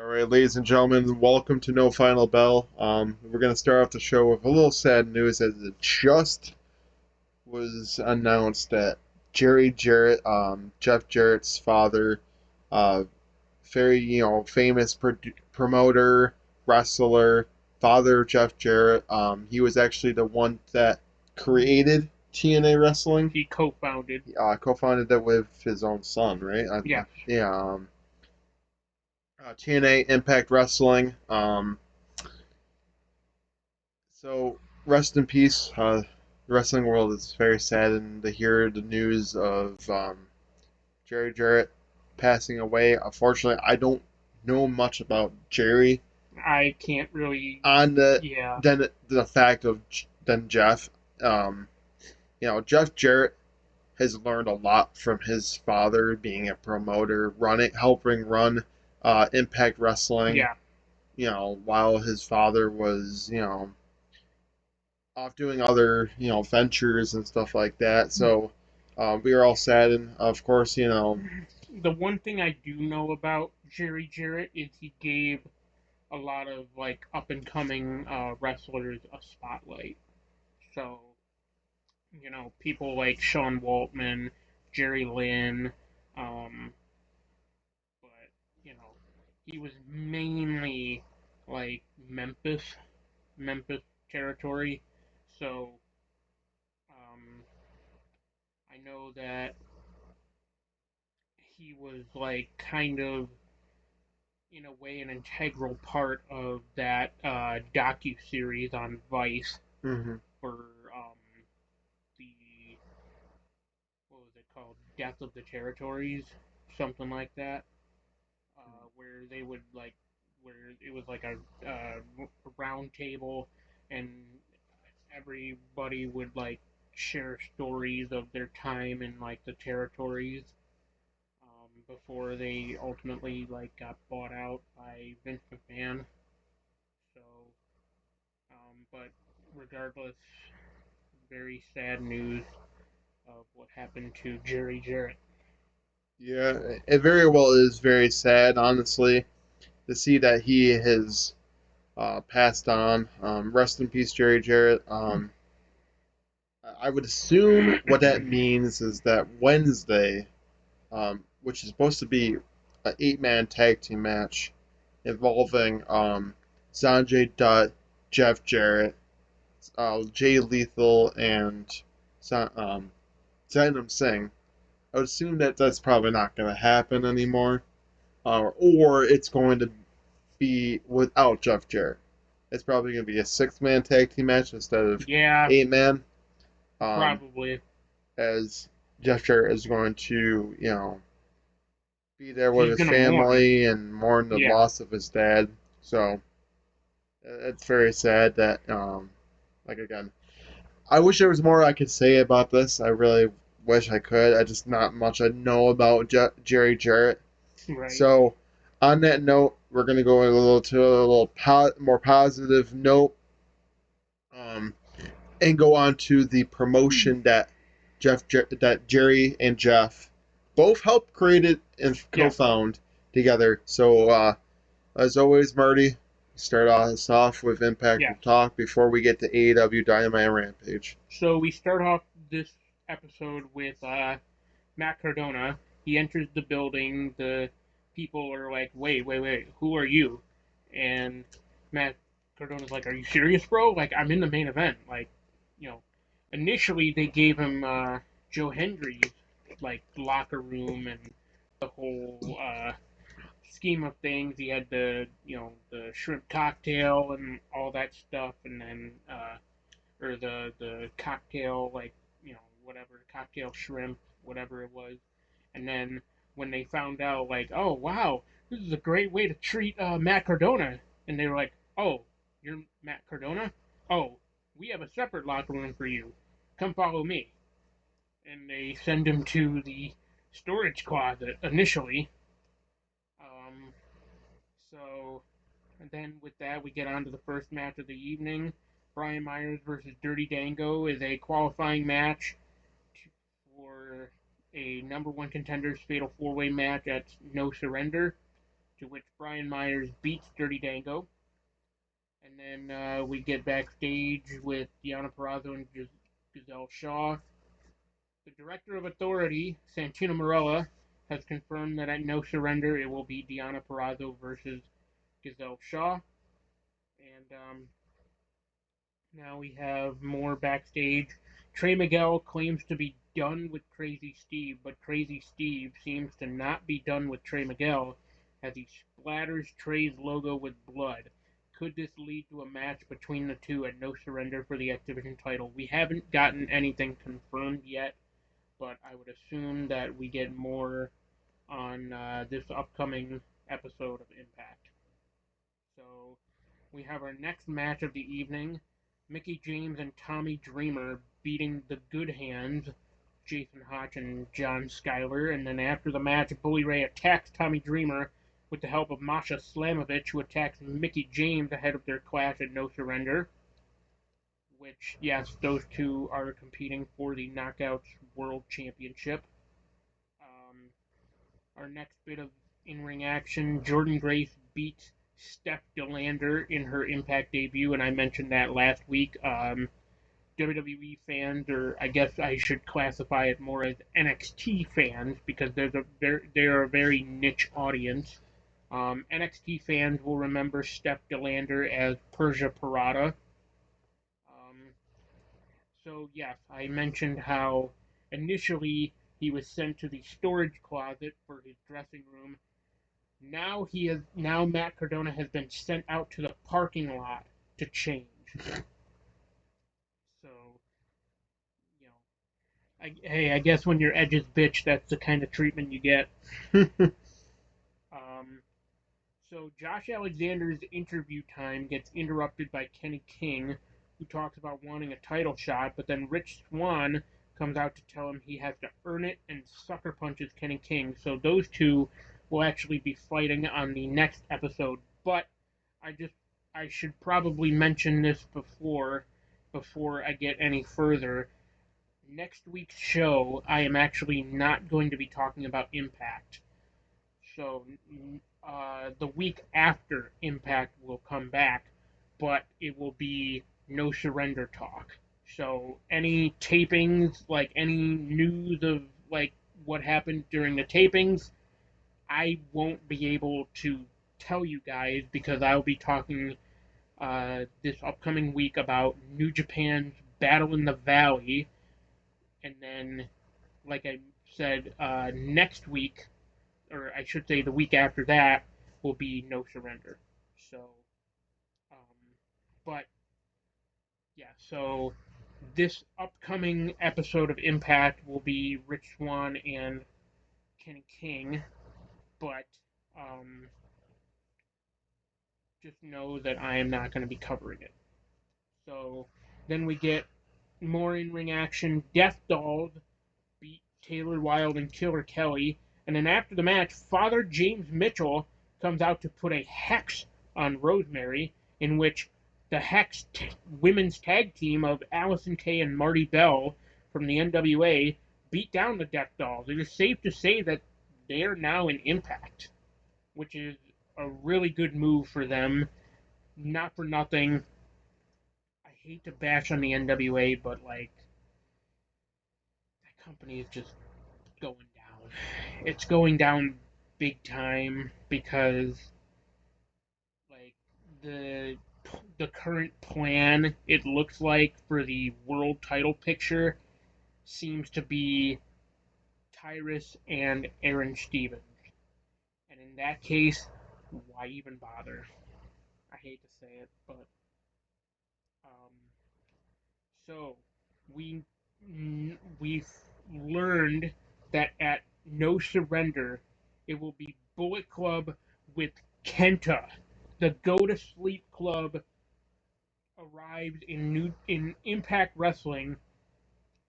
All right, ladies and gentlemen, welcome to No Final Bell. We're going to start off the show with a little sad news as it just was announced that Jerry Jarrett, Jeff Jarrett's father, uh, very famous promoter, wrestler, father of Jeff Jarrett. He was actually the one that created TNA wrestling. He co-founded. Co-founded it with his own son, right? Yeah. Yeah. TNA Impact Wrestling. So rest in peace. The wrestling world is very saddened to hear the news of Jerry Jarrett passing away. Unfortunately, I don't know much about Jerry I can't really. on the Yeah. than the fact of than Jeff. Um, Jeff Jarrett has learned a lot from his father being a promoter, helping run Impact Wrestling. Yeah. While his father was off doing other ventures and stuff like that. So we are all saddened, of course. The one thing I do know about Jerry Jarrett is he gave a lot of like up and coming wrestlers a spotlight. So people like Sean Waltman, Jerry Lynn, um, but you know he was mainly like Memphis territory. So um, I know that he was like kind of in a way an integral part of that docu series on Vice hmm for the what was it called, Death of the Territories, something like that, where they would like where it was like a round table and everybody would like share stories of their time in like the territories before they ultimately like got bought out by Vince McMahon. So, but regardless, very sad news of what happened to Jerry Jarrett. Yeah, it very well is very sad, honestly, to see that he has passed on. Rest in peace, Jerry Jarrett. I would assume what that means is that Wednesday, which is supposed to be an eight-man tag team match involving Sanjay Dutt, Jeff Jarrett, Jay Lethal, and Satnam Singh. I would assume that that's probably not going to happen anymore, or it's going to be without Jeff Jarrett. It's probably going to be a six-man tag team match instead of Yeah, eight-man, probably. as Jeff Jarrett is going to, be there with He's his gonna mourn. family and mourn the Yeah, loss of his dad. So it's very sad that, like again, I wish there was more I could say about this. I really wish I could. I just not much I know about Jerry Jarrett. right. So, on that note, we're gonna go a little more positive note, um, and go on to the promotion that that Jerry and Jeff both helped create it and Yeah. co-found together. So, as always, Marty, start us off with Impact Yes. Talk before we get to AEW Dynamite and Rampage. So we start off this episode with Matt Cardona. He enters the building. The people are like, "Wait, wait, wait! Who are you?" And Matt Cardona's like, "Are you serious, bro? Like, I'm in the main event. Like, you know." Initially, they gave him Joe Hendry's like locker room and the whole scheme of things. He had the shrimp cocktail and all that stuff, and then or the cocktail, like whatever, cocktail shrimp, whatever it was. And then when they found out, like, oh wow, this is a great way to treat Matt Cardona, and they were like, oh, you're Matt Cardona? Oh, we have a separate locker room for you. Come follow me. And they send him to the storage closet initially. Um, so and then with that, we get on to the first match of the evening. Brian Myers versus Dirty Dango is a qualifying match for a number one contenders fatal four way match at No Surrender to which Brian Myers beats Dirty Dango. And then we get backstage with Deonna Purrazzo and Giselle Shaw. The director of Authority, Santino Marella, has confirmed that at No Surrender it will be Deonna Purrazzo versus Giselle Shaw. And now we have more backstage. Trey Miguel claims to be done with Crazy Steve, but Crazy Steve seems to not be done with Trey Miguel as he splatters Trey's logo with blood. Could this lead to a match between the two at No Surrender for the Activision title? We haven't gotten anything confirmed yet, but I would assume that we get more on this upcoming episode of Impact. So we have our next match of the evening. Mickie James and Tommy Dreamer beating the Good Hands, Jason Hotch and John Schuyler. And then after the match, Bully Ray attacks Tommy Dreamer with the help of Masha Slamovich, who attacks Mickie James ahead of their clash at No Surrender. Which, yes, those two are competing for the Knockouts World Championship. Our next bit of in-ring action, Jordynne Grace beats Steph DeLander in her Impact debut, and I mentioned that last week. WWE fans, or I guess I should classify it more as NXT fans, because they're a very niche audience. NXT fans will remember Steph DeLander as Persia Parada. So yes, I mentioned how initially he was sent to the storage closet for his dressing room. Now Matt Cardona has been sent out to the parking lot to change. So, you know, hey, I guess when you're Edge's bitch, that's the kind of treatment you get. Um, so Josh Alexander's interview time gets interrupted by Kenny King, who talks about wanting a title shot, but then Rich Swann comes out to tell him he has to earn it and sucker punches Kenny King. So those two will actually be fighting on the next episode. But I should probably mention this before I get any further. Next week's show, I am actually not going to be talking about Impact. So the week after Impact will come back, but it will be No Surrender talk. So any tapings, like any news of like what happened during the tapings, I won't be able to tell you guys because I'll be talking this upcoming week about New Japan's Battle in the Valley, and then, like I said, next week, or I should say the week after that, will be No Surrender. So, um, but yeah, so this upcoming episode of Impact will be Rich Swann and Kenny King, but um, just know that I am not going to be covering it. So then we get more in-ring action. Death Dolls beat Taylor Wilde and Killer Kelly, and then after the match, Father James Mitchell comes out to put a hex on Rosemary, in which the Hex women's tag team of Allison Kay and Marty Bell from the NWA beat down the Death Dolls. It is safe to say that they are now in Impact, which is a really good move for them. Not for nothing, I hate to bash on the NWA, but like that company is just going down. It's going down big time because like the the current plan it looks like for the world title picture seems to be Tyrus and Aaron Stevens. And in that case, why even bother? I hate to say it, but um, so we we've learned that at No Surrender, it will be Bullet Club with Kenta. The Go to Sleep Club arrives in Impact Wrestling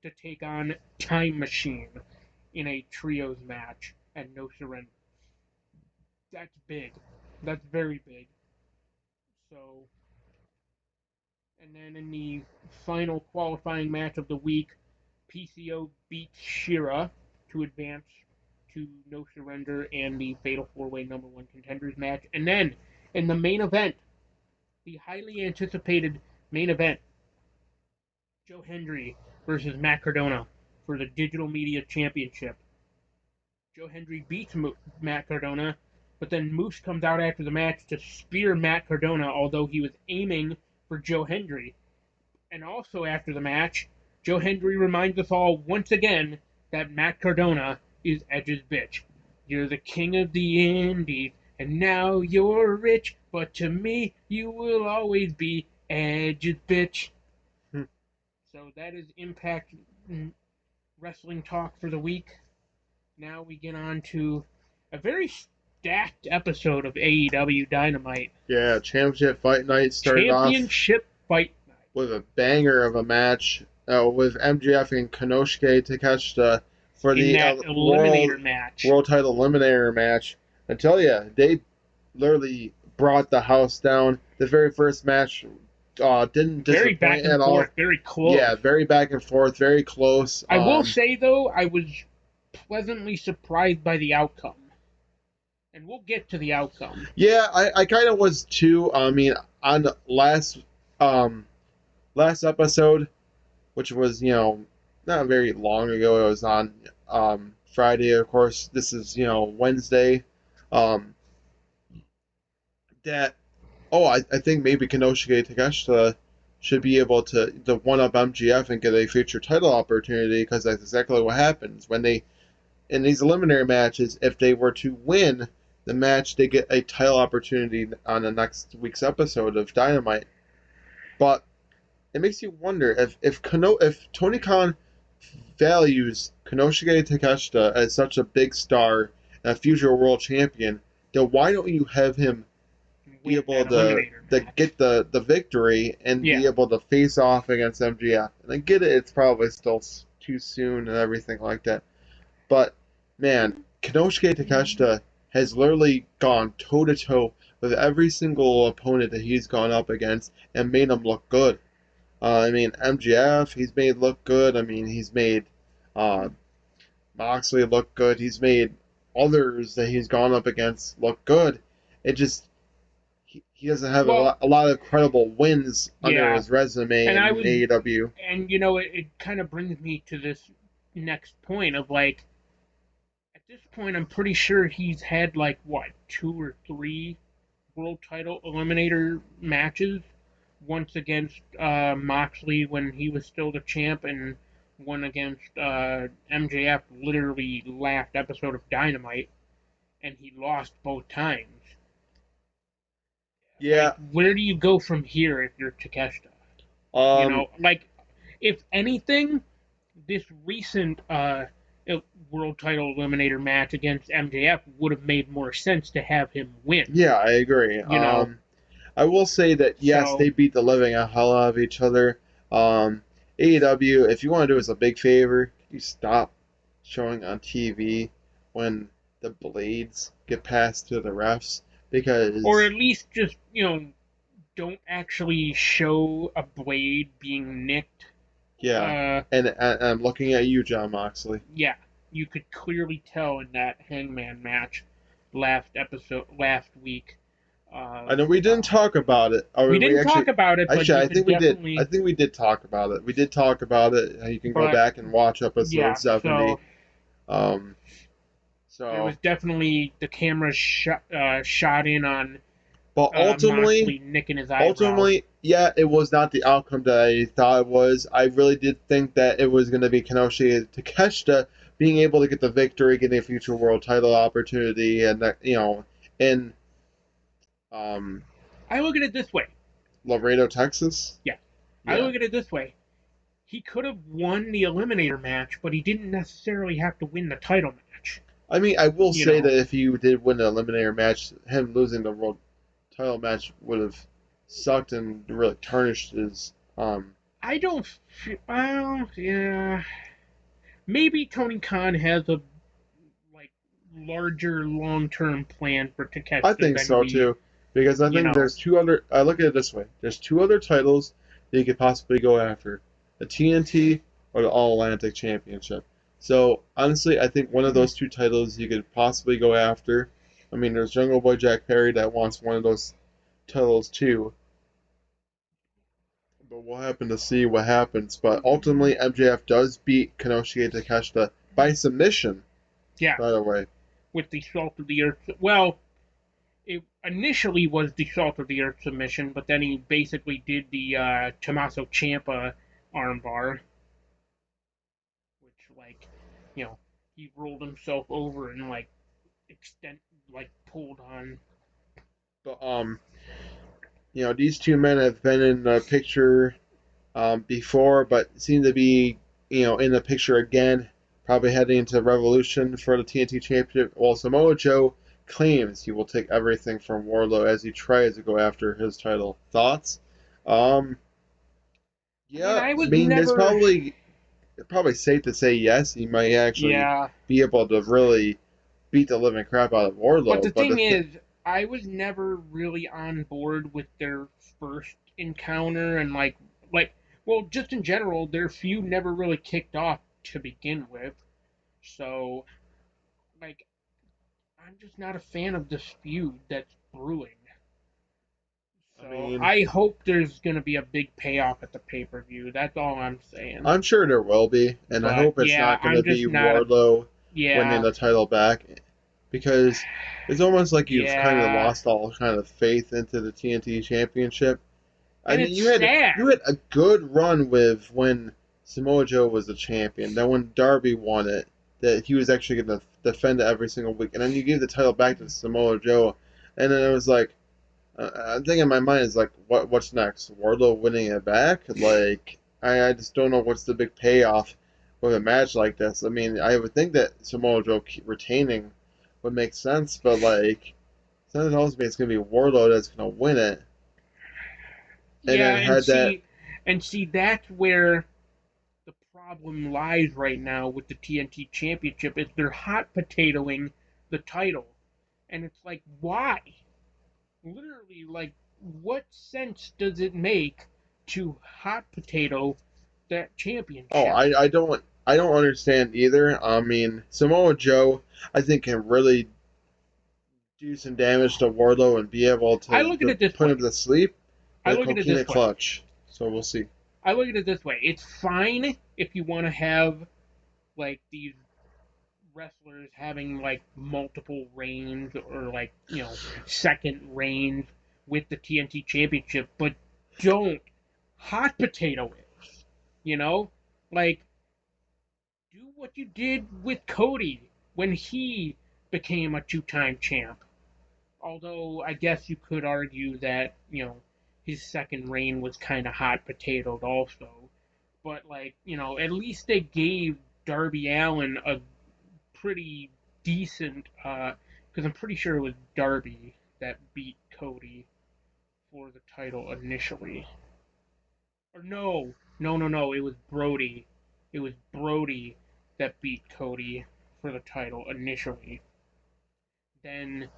to take on Time Machine in a trios match at No Surrender. That's big. That's very big. So, and then in the final qualifying match of the week, PCO beats Shira to advance to No Surrender and the Fatal 4-Way number one contenders match. And then in the main event, the highly anticipated main event, Joe Hendry versus Matt Cardona for the Digital Media Championship. Joe Hendry beats Matt Cardona, but then Moose comes out after the match to spear Matt Cardona, although he was aiming for Joe Hendry. And also after the match, Joe Hendry reminds us all once again that Matt Cardona is Edge's bitch. You're the king of the indies, and now you're rich, but to me, you will always be Edge's bitch. Hmm. So that is Impact Wrestling Talk for the week. Now we get on to a very stacked episode of AEW Dynamite. Yeah, Championship Fight Night started off Championship Fight Night. with a banger of a match with MJF and Konosuke Takeshita for In the that Eliminator match. World Title Eliminator match. I tell you, they literally brought the house down. The very first match didn't Very back disappoint and at all. forth, very close. Yeah, very back and forth, very close. I will say, though, I was pleasantly surprised by the outcome. And we'll get to the outcome. Yeah, I kind of was too. I mean, on the last episode, which was, not very long ago, it was on Friday, of course. This is, Wednesday. I think maybe Konosuke Takeshita should be able to one-up MGF and get a future title opportunity, because that's exactly what happens. When they, in these eliminator matches, if they were to win the match, they get a title opportunity on the next week's episode of Dynamite. But it makes you wonder if Tony Khan values Konosuke Takeshita as such a big star and a future world champion, then why don't you have him be able to get the victory and be able to face off against MJF? And I get it, it's probably still too soon and everything like that. But, man, Konosuke Takeshita has literally gone toe-to-toe with every single opponent that he's gone up against and made them look good. MJF, he's made look good. He's made Moxley look good. He's made others that he's gone up against look good. It just, he doesn't have a lot of credible wins under his resume in AEW. And, it kind of brings me to this next point of, at this point, I'm pretty sure he's had, 2 or 3 world title eliminator matches. Once against Moxley when he was still the champ, and one against MJF literally last episode of Dynamite, and he lost both times. Yeah. Where do you go from here if you're Takeshita? If anything, this recent world title eliminator match against MJF would have made more sense to have him win. Yeah, I agree. I will say that, yes, they beat the living hell out of each other. AEW, if you want to do us a big favor, you stop showing on TV when the blades get passed to the refs, because... Or at least just, don't actually show a blade being nicked. Yeah, and I'm looking at you, John Moxley. Yeah, you could clearly tell in that Hangman match last week. I know we didn't talk about it. We didn't talk about it, but actually, I think we did. I think we did talk about it. We did talk about it. You can go back and watch episode 70. So it was definitely the camera shot in on. But ultimately, nicking his eyebrow. Ultimately, yeah, it was not the outcome that I thought it was. I really did think that it was going to be Konosuke Takeshita being able to get the victory, getting a future world title opportunity, and that, in I look at it this way. Laredo, Texas? Yeah. I look at it this way. He could have won the Eliminator match, but he didn't necessarily have to win the title match. I will say that if he did win the Eliminator match, him losing the world title match would have sucked and really tarnished his... I don't... Well, yeah... Maybe Tony Khan has a larger long-term plan for Takeshita. I think so, too. Because I think there's 2 other... I look at it this way. There's 2 other titles that you could possibly go after. The TNT or the All-Atlantic Championship. So honestly, I think one of those two titles you could possibly go after. I mean, there's Jungle Boy Jack Perry that wants one of those titles too, but we'll happen to see what happens. But ultimately, MJF does beat Konosuke Takeshita by submission. Yeah, By the way, with the Salt of the Earth. Well, it initially was the Salt of the Earth submission, but then he basically did the Tommaso Ciampa armbar, which he rolled himself over and extend pulled on. but these two men have been in the picture before, but seem to be in the picture again. Probably heading into Revolution for the TNT Championship. Well, Samoa Joe claims he will take everything from Wardlow as he tries to go after his title. Thoughts? Um, I mean, yeah, I I was mean, there's never. probably safe to say yes. He might actually Yeah, be able to really beat the living crap out of but the Wardlow. But thing is, I was never really on board with their first encounter and well, just in general, their feud never really kicked off to begin with. So, like, I'm just not a fan of this feud that's brewing. I So mean, I hope there's gonna be a big payoff at the pay per view. That's all I'm saying. I'm sure there will be, and I But hope it's yeah, not going to I'm be just not a Wardlow winning yeah the title back, because it's almost like you've kind of yeah, lost all kind of faith into the TNT Championship. I and mean, it's you sad. had a good run with when Samoa Joe was the champion. Then when Darby won it, that he was actually going to defend it every single week, and then you gave the title back to Samoa Joe, and then it was like I'm thinking in my mind is like, what's next? Wardlow winning it back? Like, I just don't know what's the big payoff with a match like this. I mean, I would think that Samoa Joe retaining would make sense, but like, something tells me it's gonna be Wardlow that's gonna win it, and Yeah, then had that. and see that's where the problem lies right now with the TNT Championship is they're hot potatoing the title, and it's like why? Literally, like, what sense does it make to hot potato that Oh, championship? I don't understand either. I mean, Samoa Joe, I think can really do some damage to Wardlow and be able I to, look at it this put him way. to sleep I with a look at it coquina this way. clutch. So we'll see. I look at it this way. It's fine if you want to have these wrestlers having multiple reigns or second reigns with the TNT Championship, but don't hot potato it. You know, like do what you did with Cody when he became a two-time champ. Although I guess you could argue that his second reign was kind of hot potatoed also. But at least they gave Darby Allen a pretty decent because I'm pretty sure it was Darby that beat Cody for the title initially. Or no, it was Brody. It was Brody that beat Cody for the title initially. Then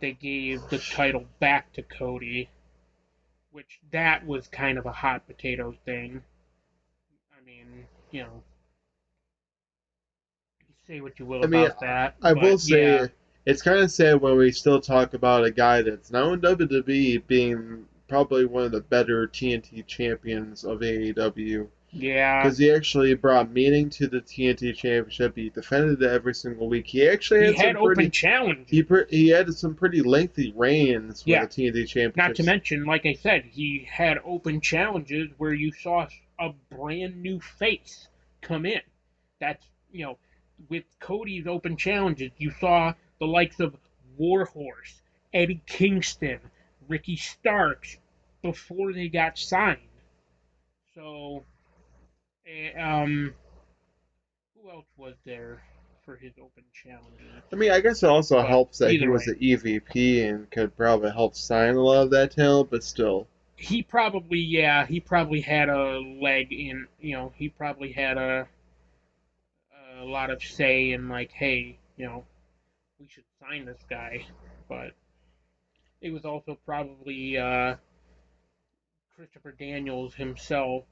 they gave the title back to Cody, which that was kind of a hot potato thing. I mean, say what you will I mean, about that, I will but yeah, say it's kind of sad when we still talk about a guy that's now in WWE being probably one of the better TNT champions of AEW, yeah, because he actually brought meaning to the TNT Championship. He defended it every single week. He actually he had some had open pretty challenges. he had some pretty lengthy reigns with Yeah, the TNT not to Championships. mention, like I said, he had open challenges where you saw a brand new face come in. That's, with Cody's open challenges, you saw the likes of Warhorse, Eddie Kingston, Ricky Starks before they got signed. So, who else was there for his open challenges? I mean, I guess it also But helps that he either was way, the EVP and could probably help sign a lot of that talent, but still. he probably had a leg in, he probably had a lot of say in hey, we should sign this guy. But it was also probably Christopher Daniels himself,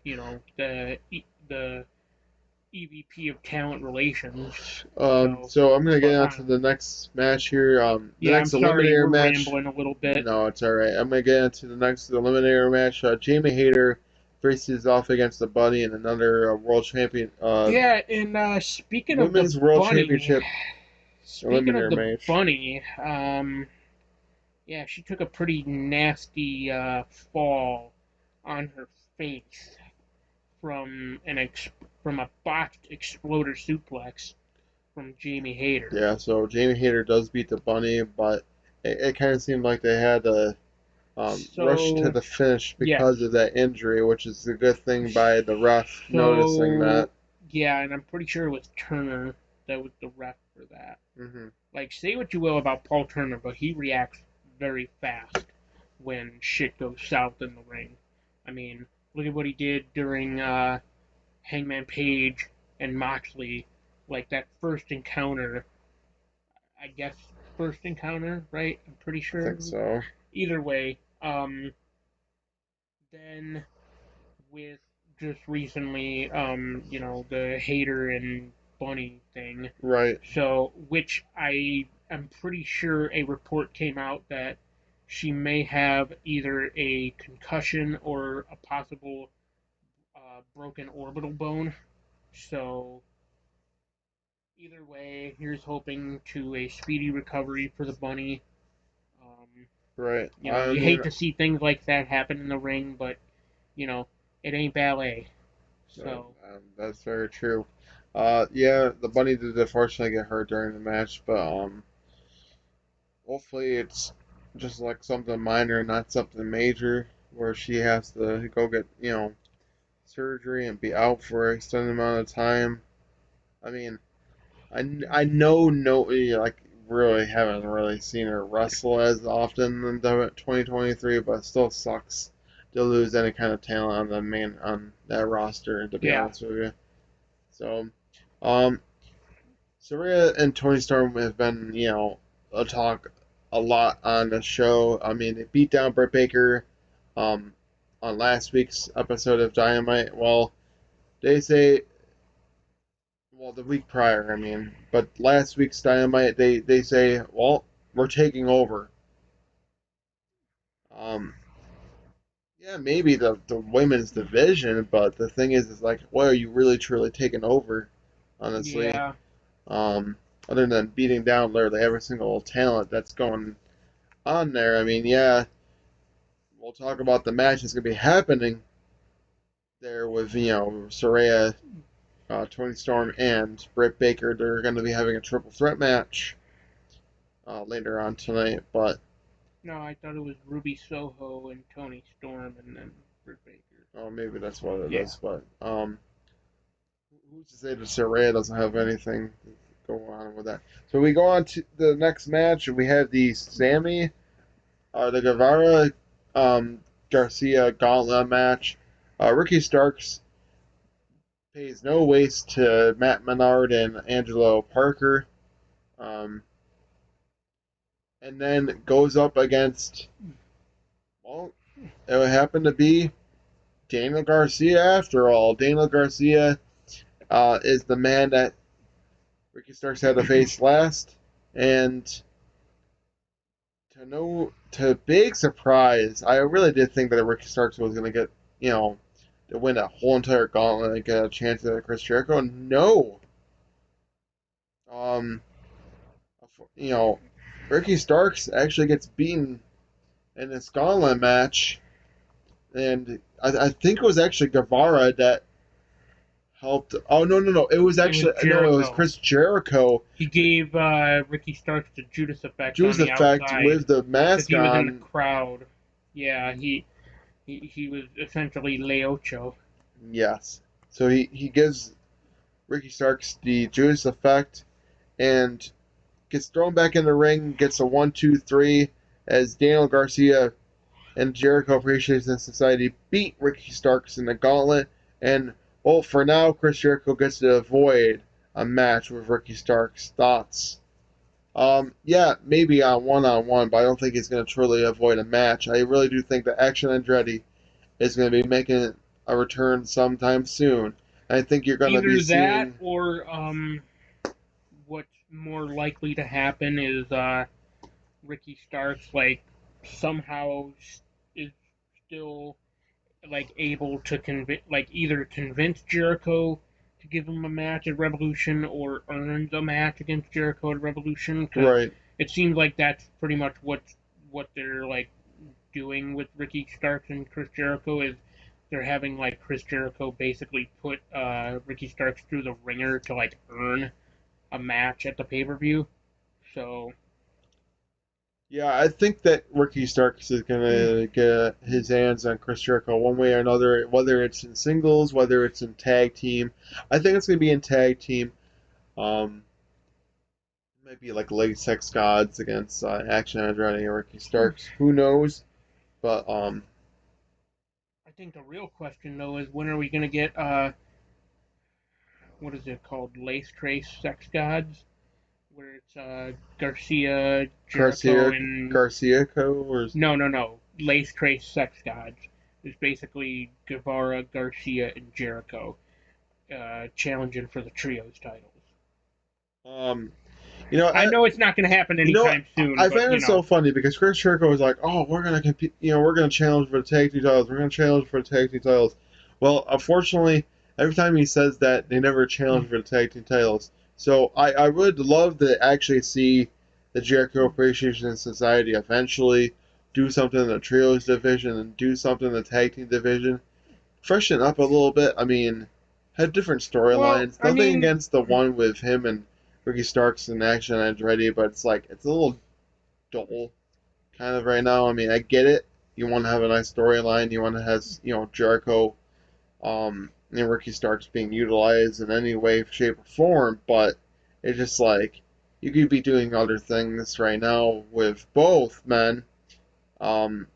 the EVP of Talent Relations. So, So I'm gonna get but on to the next match here. The yeah, I'm next sorry eliminator we're match. rambling a little bit. No, it's all right. I'm gonna get into the next eliminator match. Jamie Hayter faces off against the Bunny in another world champion, Yeah, and speaking of the women's world bunny, championship speaking of eliminator the match. bunny, yeah, she took a pretty nasty fall on her face from from a botched exploder suplex from Jamie Hayter. Yeah, so Jamie Hayter does beat the Bunny, but it kind of seemed like they had to rush to So the finish yes, because of that injury, which is a good thing by the ref noticing that. so yeah, and I'm pretty sure it was Turner that was the ref for that. Hmm. Like, say what you will about Paul Turner, but he reacts very fast when shit goes south in the ring. I mean, look at what he did during Hangman Page and Moxley, like that first encounter. I guess first encounter, right? I'm pretty I sure. think so. Either way, then with just recently, the Hater and Bunny thing. Right. So, which I am pretty sure a report came out that she may have either a concussion or a possible broken orbital bone. So, either way, here's hoping to a speedy recovery for the bunny. Um, Right. I you mean, hate to see things like that happen in the ring, but you know, it ain't ballet. So, that's very true. Yeah, the Bunny did unfortunately get hurt during the match, but hopefully it's just like something minor, not something major, where she has to go get surgery and be out for an extended amount of time. I mean, I know no like really haven't really seen her wrestle as often in 2023, but it still sucks to lose any kind of talent on the main on that roster. To be yeah. honest with you, so um, Saraya and Tony Storm have been a talk a lot on the show. I mean, they beat down Britt Baker um, on last week's episode of Dynamite. Well, they say well, the week prior, I mean, but last week's Dynamite, they say, well, we're taking over. Um, yeah, maybe the women's division, but the thing is like, what are you really truly taking over? Honestly, Yeah. um, other than beating down literally every single talent that's going on there. I mean, yeah, we'll talk about the match that's gonna be happening there with Saraya, Tony Storm, and Britt Baker. They're going to be having a triple threat match later on tonight, but No, I thought it was Ruby Soho and Tony Storm and then Britt Baker. oh, maybe that's what it Yeah. is. But who's to say that Saraya doesn't have anything to go on with that? So we go on to the next match, and we have the Guevara Garcia Gauntlet match. Ricky Starks pays no waste to Matt Menard and Angelo Parker, um, and then goes up against, well, it happened to be Daniel Garcia after all. Daniel Garcia is the man that Ricky Starks had to face last, and to big surprise, I really did think that Ricky Starks was going to get, to win a whole entire gauntlet and get a chance at Chris Jericho. No. Um, you know, Ricky Starks actually gets beaten in this gauntlet match, and I think it was actually Guevara that helped. Oh no! It was It was actually no, it was Jericho. Chris Jericho. He gave Ricky Starks the Judas effect Juice on the effect outside with the because mask he was in the on. crowd. Yeah, he was essentially Leocho. Yes. So he gives Ricky Starks the Juice effect and gets thrown back in the ring. Gets a 1, 2, 3 as Daniel Garcia and Jericho Appreciation Society beat Ricky Starks in the gauntlet. And, well, for now, Chris Jericho gets to avoid a match with Ricky Starks. Thoughts? Yeah, maybe on one, but I don't think he's going to truly avoid a match. I really do think that Action Andretti is going to be making a return sometime soon. I think you're gonna be Either that seeing. or what's more likely to happen is Ricky Starks like somehow is still like able to convince like either convince Jericho to give him a match at Revolution or earns a match against Jericho at Revolution because Right. it seems like that's pretty much what they're like doing with Ricky Starks and Chris Jericho is they're having like Chris Jericho basically put Ricky Starks through the ringer to like earn a match at the pay per view. So Yeah, I think that Ricky Starks is mm, gonna get his hands on Chris Jericho one way or another, whether it's in singles, whether it's in tag team. I think it's gonna be in tag team. Um, Maybe like late sex gods against Action Andretti or Ricky Starks. Who knows? But I think the real question though is when are we gonna get what is it called Lace Trace Sex Gods where it's Garcia, Jericho, Garcia and Garciaco or no Lace Trace Sex Gods. It's basically Guevara, Garcia, and Jericho challenging for the trios titles. um, you know, I know it's not going to happen you know, anytime soon, I but find you it so know, funny because Chris Jericho was like, "Oh, we're gonna compete. We're gonna challenge for the tag team titles. We're gonna challenge for the tag team titles." Well, unfortunately, every time he says that, they never challenge for the tag team titles. So I would love to actually see the Jericho Appreciation Society eventually do something in the trios division and do something in the tag team division. Freshen up a little bit. I mean, had different well, storylines. I Nothing mean, against the one with him and Ricky Starks in Action and Ready, but it's like it's a little dull kind of right now. I mean, I get it. You want to have a nice storyline. You want to have Jericho, Ricky Starks being utilized in any way, shape, or form, but it's just like you could be doing other things right now with both men. Um,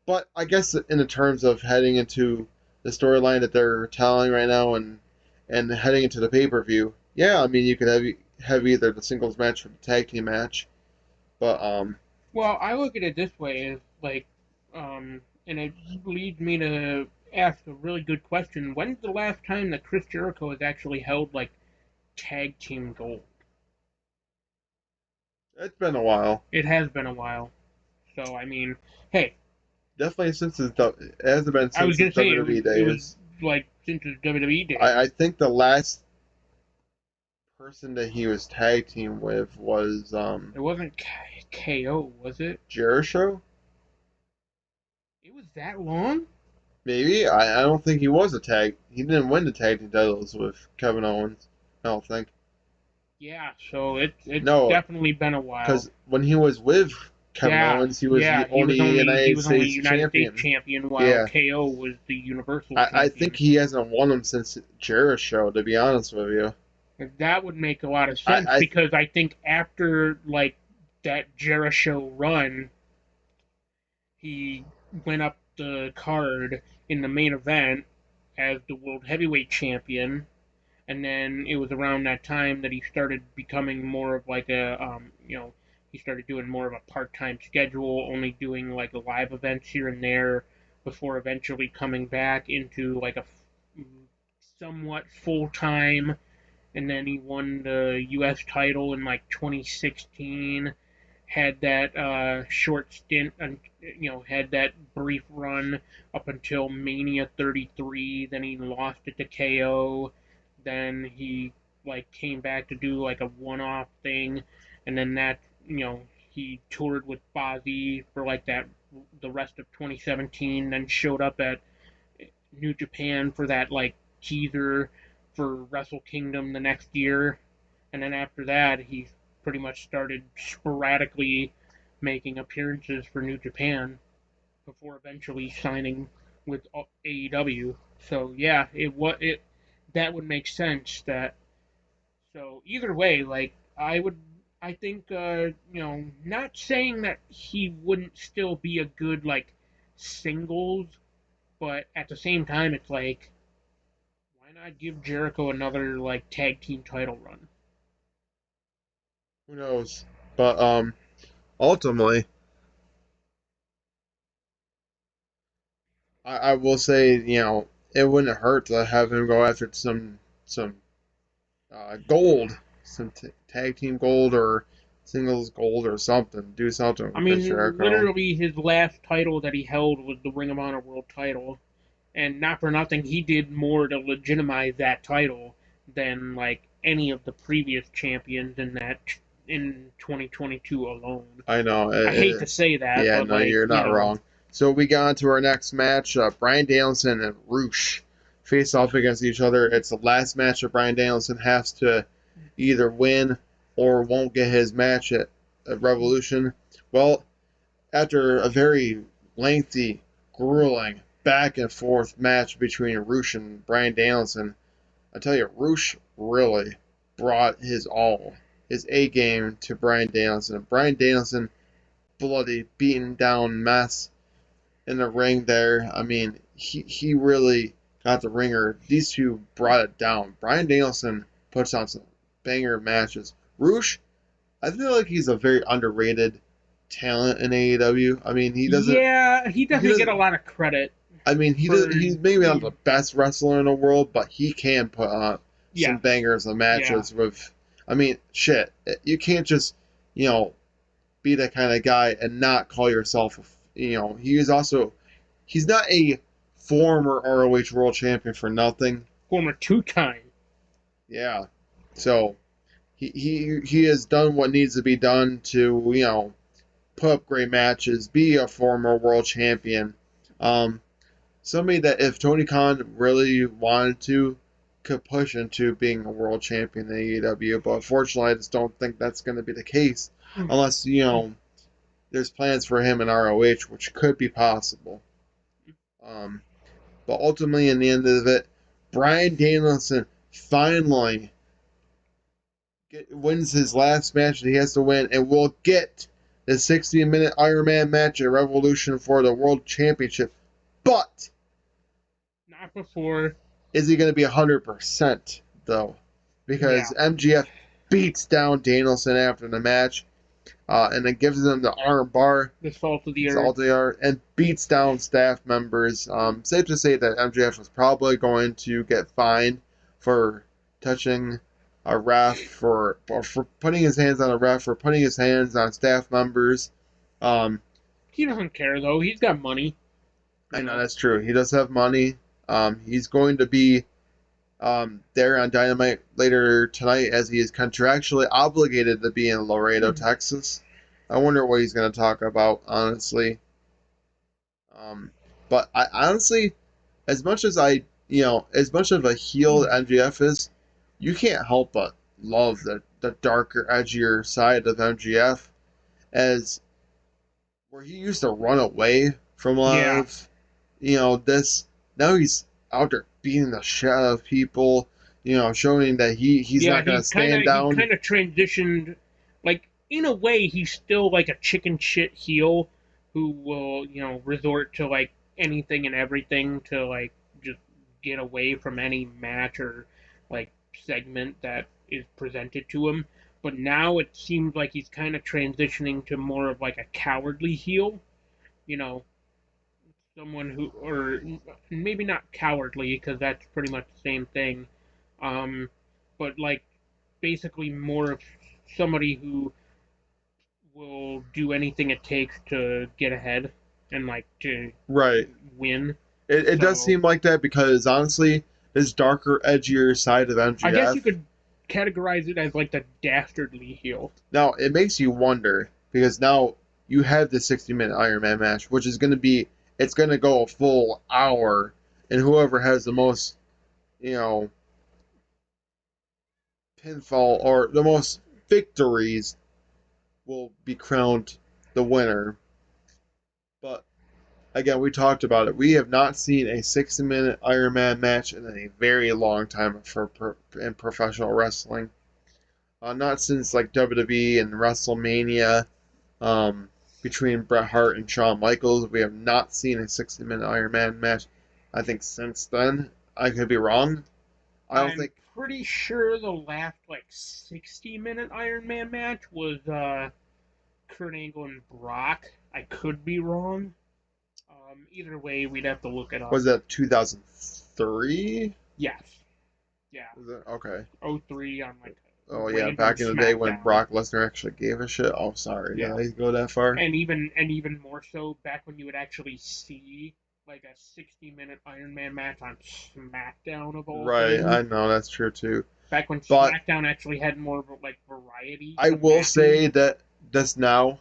but I guess in the terms of heading into the storyline that they're telling right now and heading into the pay per view, yeah, I mean you could have either the singles match or the tag team match, but well, I look at it this way: is like, and it leads me to ask a really good question. When's the last time that Chris Jericho has actually held like tag team gold? it's been a while. It has been a while. So I mean, hey, Definitely since it hasn't been I was since his gonna say WWE it was days. like since his WWE days. I think the last person that he was tag team with was It wasn't KO, was it? Jericho. It was that long? Maybe I don't think he was a tag. He didn't win the tag team titles with Kevin Owens. I don't think. Yeah, so it's No, definitely been a while. because when he was with Kevin Yeah, Owens, he was yeah, the only he United was only States United States champion. champion while Yeah, KO was the Universal I think champion. he hasn't won them since Jericho. To be honest with you, That would make a lot of I, sense I because I think after like that Jericho run, he went up the card in the main event as the world heavyweight champion, and then it was around that time that he started becoming more of like a he started doing more of a part-time schedule, only doing like live events here and there before eventually coming back into like a somewhat full-time, and then he won the US title in like 2016, had that short stint and had that brief run up until Mania 33. Then he lost it to KO. Then he like came back to do like a one-off thing, and then that he toured with Fozzy for like that the rest of 2017. Then showed up at New Japan for that like teaser for Wrestle Kingdom the next year, and then after that he pretty much started sporadically making appearances for New Japan before eventually signing with AEW. So yeah, it that would make sense that so either way, like I think not saying that he wouldn't still be a good like singles, but at the same time it's like why not give Jericho another like tag team title run? who knows? But ultimately, I will say it wouldn't hurt to have him go after some gold, some tag team gold or singles gold or something. Do something I with Chris mean, Jericho. literally, his last title that he held was the Ring of Honor World Title, and not for nothing, he did more to legitimize that title than like any of the previous champions in 2022 alone. I know. I hate to say that, Yeah, but no, like you're you not know, wrong. So we got into our next match. Brian Danielson and Roosh face off against each other. It's the last match that Brian Danielson has to either win or won't get his match at Revolution. Well, after a very lengthy, grueling, back and forth match between Roosh and Brian Danielson, I tell you, Roosh really brought his all, his A game to Brian Danielson. Brian Danielson, bloody, beaten down mess in the ring there. I mean, he really got the ringer. These two brought it down. Brian Danielson puts on some banger matches. Roosh, I feel like he's a very underrated talent in AEW. I mean, yeah, he he doesn't get a doesn't lot of credit I mean, for he's maybe not the best wrestler in the world, but he can put on some yeah, bangers and yeah. matches with. I mean, shit, you can't just you know be that kind of guy and not call yourself. He is also he's not a former ROH World Champion for nothing. Former two-time. Yeah, so he has done what needs to be done to put up great matches, be a former World Champion. Um, Somebody that if Tony Khan really wanted to could push into being a world champion in AEW, but unfortunately I just don't think that's going to be the case unless there's plans for him in ROH, which could be possible. Um, but ultimately, in the end of it, Brian Danielson finally wins his last match that he has to win, and will get the 60-minute Iron Man match at Revolution for the World Championship. But Not before. is he going to be 100% though? Yeah. Because MGF beats down Danielson after the match, and then gives him the arm bar, The salt of the earth. salty art, and beats down staff members. Safe to say that MGF was probably going to get fined for touching a ref, or for putting his hands on a ref, or putting his hands on staff members. Um, He doesn't care though. He's got money. I You know know. that's true. He does have money. He's going to be there on Dynamite later tonight, as he is contractually obligated to be in Laredo, Texas. I wonder what he's going to talk about, honestly. Um, but I honestly, as much as as much of a heel that MGF is, you can't help but love the darker, edgier side of MGF, as where he used to run away from a lot Yeah. of, this. Now he's out there beating the shit out of people, showing that he's Yeah. not gonna stand He down. kind of transitioned. Like in a way, he's still like a chicken shit heel who will resort to like anything and everything to like just get away from any match or like segment that is presented to him. But now it seems like he's kind of transitioning to more of like a cowardly heel. You know, someone who, or maybe not cowardly because that's pretty much the same thing, um, but like basically more of somebody who will do anything it takes to get ahead and like to Right. win. It does So seem like that because honestly, this darker, edgier side of I guess you MGF. could categorize it as like the dastardly heel. Now it makes you wonder because now you have the 60-minute Iron Man match, which is going to be it's going to go a full hour, and whoever has the most, you know, pinfall or the most victories will be crowned the winner. But again, we talked about it. We have not seen a 60-minute Iron Man match in a very long time in professional wrestling. Not since like WWE and WrestleMania, um, between Bret Hart and Shawn Michaels. We have not seen a 60-minute Iron Man match. I think since then. I could be wrong. I don't I'm think. pretty sure the last like 60-minute Iron Man match was Kurt Angle and Brock. I could be wrong. Either way, we'd have to look it up. Was that 2005? 03? Yes. Yeah. Is it? Okay. '03 on like Oh yeah, random back in the day when SmackDown. Brock Lesnar actually gave a shit. Oh, sorry, did Yeah. I go that far? And even more so back when you would actually see like a 60-minute Iron Man match on SmackDown of all Right, I things. know that's true too. Back when But SmackDown actually had more of a, like variety I of will matches. say that this now,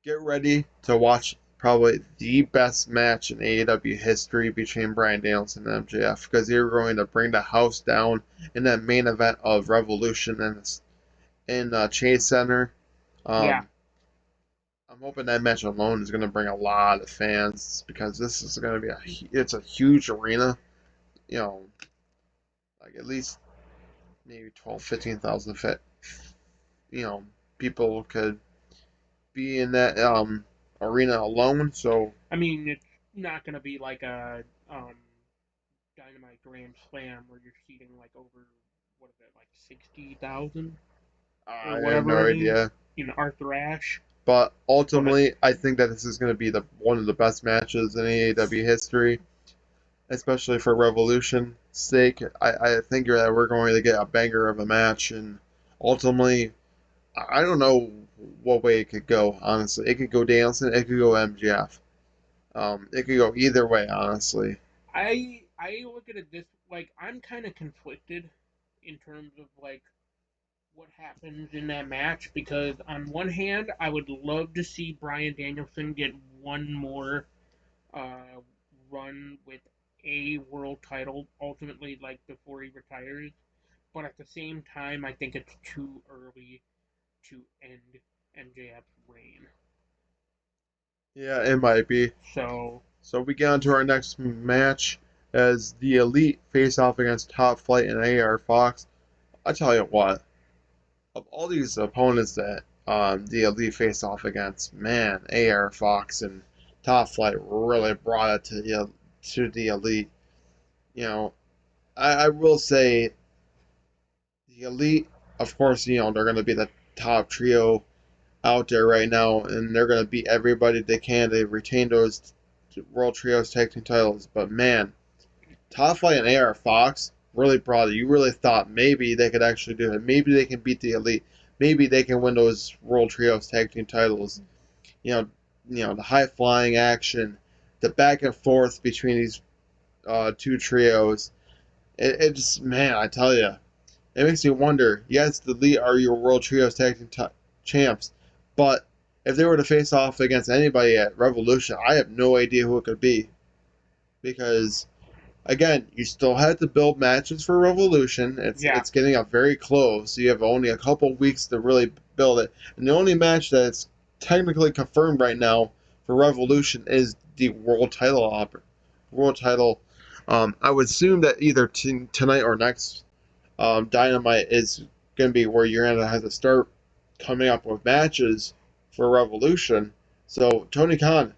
get ready to watch probably the best match in AEW history between Bryan Danielson and MJF because they're going to bring the house down in that main event of Revolution in Chase Center. Yeah. Um, I'm hoping that match alone is going to bring a lot of fans because this is going to be it's a huge arena. You know, like at least maybe 12, 15,000 fit. You know, people could be in that arena alone. So I mean, it's not gonna be like a Dynamite Grand Slam where you're seating like over what is it like 60,000 or I have no whatever it is idea. in Arthur Ashe. But But ultimately, I think that this is going to be the one of the best matches in AEW history, especially for Revolution's sake. I think that we're going to get a banger of a match, and ultimately, I don't know what way it could go. Honestly, it could go Danielson, it could go MGF. It could go either way. Honestly, I look at it this like I'm kind of conflicted in terms of like what happens in that match because on one hand I would love to see Bryan Danielson get one more uh, run with a world title ultimately like before he retires, but at the same time I think it's too early to end MJF's reign. yeah, it might be. So So we get on to our next match as the Elite face off against Top Flight and AR Fox. I tell you what, of all these opponents that the Elite face off against, man, AR Fox and Top Flight really brought it to the Elite. You know, I will say the Elite, of course, they're going to be the top trio out there right now, and they're going to beat everybody they can to retain those World Trios Tag Team titles. But man, Top Flight and AR Fox really brought it. You really thought maybe they could actually do it. Maybe they can beat the Elite. Maybe they can win those World Trios Tag Team titles. You know, the high flying action, the back and forth between these two trios. It just, man, I tell you, it makes you wonder. Yes, the Elite are your World Trios Tag Team champs, but if they were to face off against anybody at Revolution, I have no idea who it could be because again, you still have to build matches for Revolution. It's yeah, it's getting up very close. So you have only a couple weeks to really build it. And the only match that's technically confirmed right now for Revolution is the world title world title. I would assume that either tonight or next Dynamite is going to be where you're going to have to start coming up with matches for Revolution. So Tony Khan,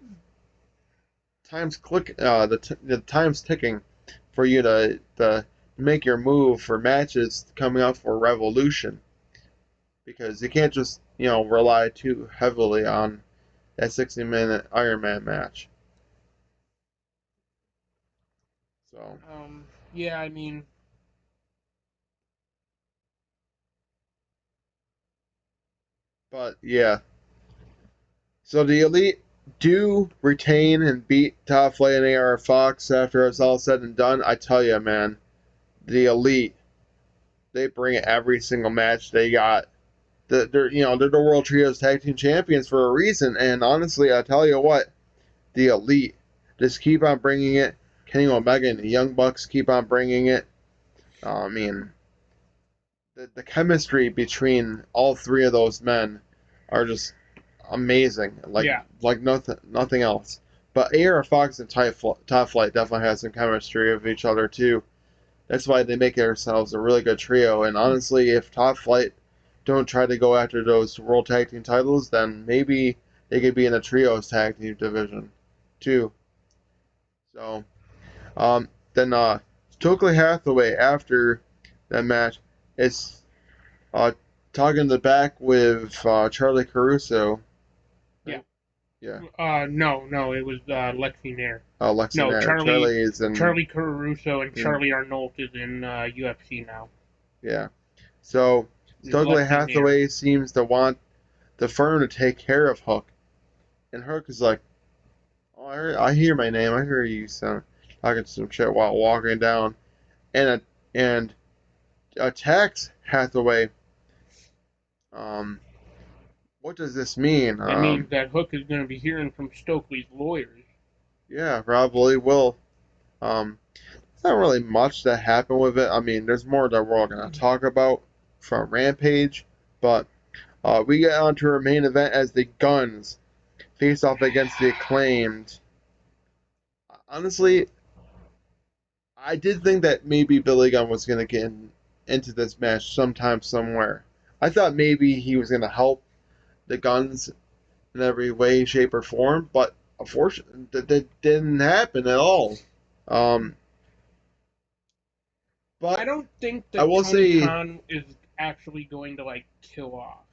the time's ticking for you to make your move for matches coming up for Revolution because you can't just rely too heavily on that 60-minute Iron Man match. So, yeah. I mean, but yeah, so the Elite do retain and beat Top Flight and AR Fox after it's all said and done. I tell you, man, the Elite they bring every single match they got. They're the World Trios Tag Team Champions for a reason. And honestly, I tell you what, the Elite just keep on bringing it. Kenny Omega and the Young Bucks keep on bringing it. I mean, the chemistry between all three of those men are just amazing. yeah, Like nothing else. But AR Fox and Top Flight definitely has some chemistry of each other too. That's why they make themselves a really good trio. And honestly, if Top Flight don't try to go after those World Tag Team titles, then maybe they could be in the Trios Tag Team division too. So, then Stokely Hathaway after that match is uh, talking in the back with Charlie Caruso. yeah. Right? Yeah. No, it was Lexi Nair. Lexi No, Nair. Charlie is in. Charlie Caruso and in Charlie Arnold is in UFC now. yeah. So Is Stokely Lexi Nair. Hathaway seems to want the firm to take care of Hook, and Hook is like, "Oh, I hear my name. I hear you, son." Talking some shit while walking down, and and attacks Hathaway. Um, what does this mean? That means that Hook is going to be hearing from Stokely's lawyers. Yeah, probably will. Um, there's not really much that happened with it. I mean, there's more that we're all gonna talk about from Rampage, but we get on to our main event as the Guns face off against the Acclaimed. Honestly, I did think that maybe Billy Gunn was gonna get into this match sometime somewhere. I thought maybe he was gonna help the Guns in every way, shape, or form, but unfortunately, that didn't happen at all. Um, I but don't think I that will Tony say Khan is actually going to like kill off